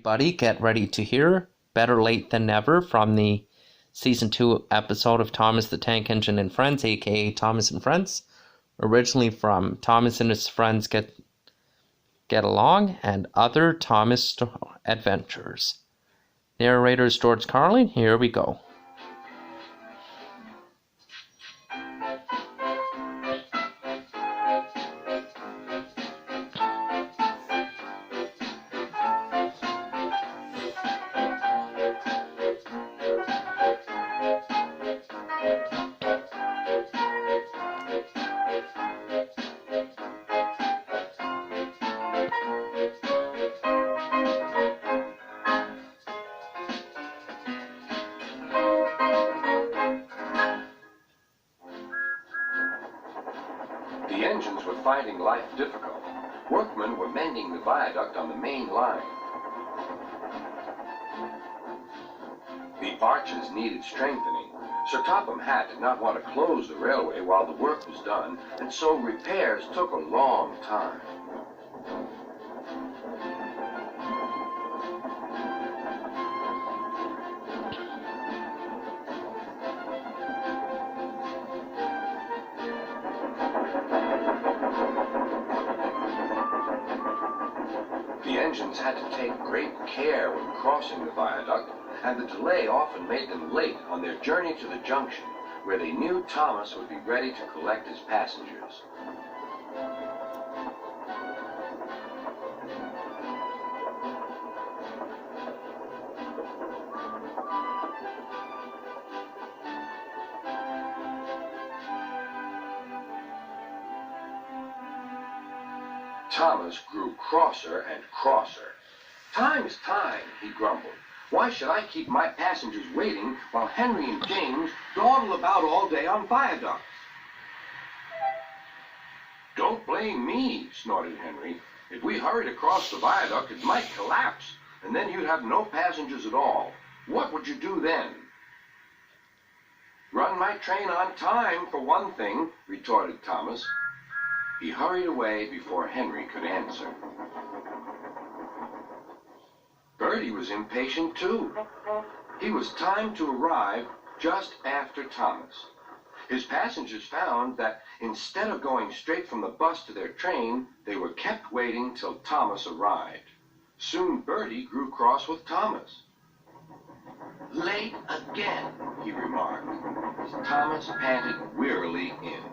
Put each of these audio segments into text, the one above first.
Everybody, get ready to hear Better Late Than Never from the Season 2 episode of Thomas the Tank Engine and Friends, aka Thomas and Friends. Originally from Thomas and His Friends Get Along and Other Thomas Adventures. Narrator is George Carlin. Here we go. The engines were finding life difficult. Workmen were mending the viaduct on the main line. The arches needed strengthening. Sir Topham Hatt did not want to close the railway while the work was done, and so repairs took a long time. The engines had to take great care when crossing the viaduct, and the delay often made them late on their journey to the junction, where they knew Thomas would be ready to collect his passengers. Thomas grew crosser and crosser. "Time's time," he grumbled. "Why should I keep my passengers waiting while Henry and James dawdle about all day on viaducts?" "Don't blame me," snorted Henry. "If we hurried across the viaduct, it might collapse, and then you'd have no passengers at all. What would you do then?" "Run my train on time, for one thing," retorted Thomas. He hurried away before Henry could answer. Bertie was impatient too. He was timed to arrive just after Thomas. His passengers found that instead of going straight from the bus to their train, they were kept waiting till Thomas arrived. Soon Bertie grew cross with Thomas. "Late again," he remarked, as Thomas panted wearily in.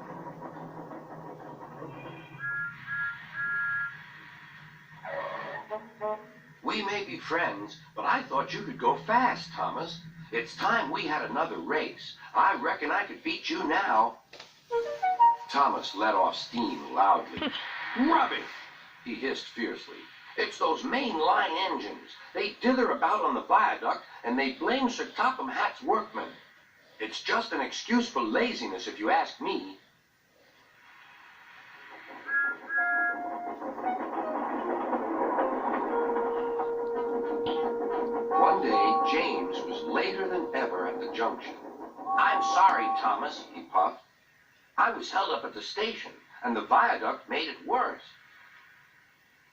"We may be friends, but I thought you could go fast, Thomas. It's time we had another race. I reckon I could beat you now." Thomas let off steam loudly. "Rubbish!" he hissed fiercely. "It's those main line engines. They dither about on the viaduct, and they blame Sir Topham Hatt's workmen. It's just an excuse for laziness, if you ask me." One day, James was later than ever at the junction. "I'm sorry, Thomas," he puffed. "I was held up at the station, and the viaduct made it worse."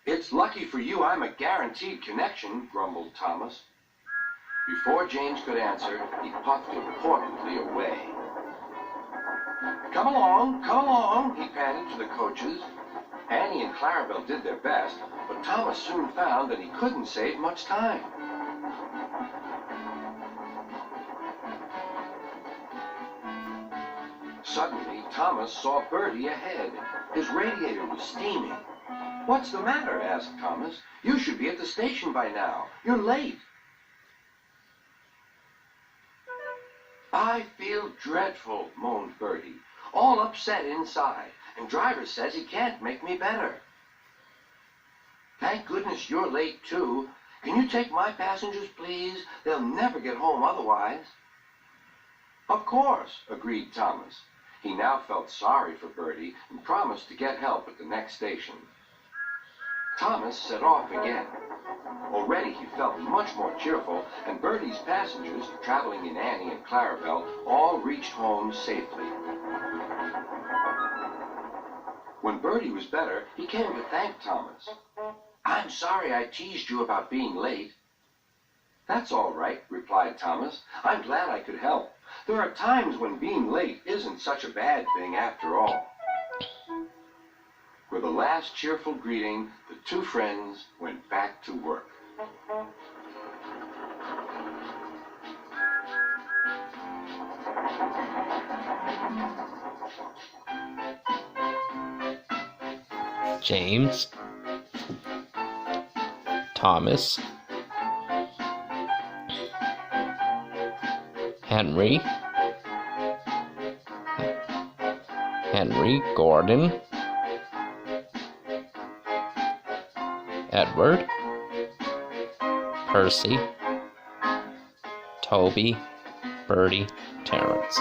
"It's lucky for you I'm a guaranteed connection," grumbled Thomas. Before James could answer, he puffed importantly away. Come along," he panted to the coaches. Annie and Clarabelle did their best, but Thomas soon found that he couldn't save much time. Suddenly, Thomas saw Bertie ahead. His radiator was steaming. "What's the matter?" asked Thomas. "You should be at the station by now. You're late." "I feel dreadful," moaned Bertie. "All upset inside, and driver says he can't make me better." "Thank goodness you're late, too. Can you take my passengers, please? They'll never get home otherwise." "Of course," agreed Thomas. He now felt sorry for Bertie and promised to get help at the next station. Thomas set off again. Already he felt much more cheerful, and Bertie's passengers, traveling in Annie and Clarabelle, all reached home safely. When Bertie was better, he came to thank Thomas. "I'm sorry I teased you about being late. "That's all right," replied Thomas. "I'm glad I could help. There are times when being late isn't such a bad thing after all." With a last cheerful greeting, the two friends went back to work. James, Thomas, Henry, Gordon, Edward, Percy, Toby, Bertie, Terrence.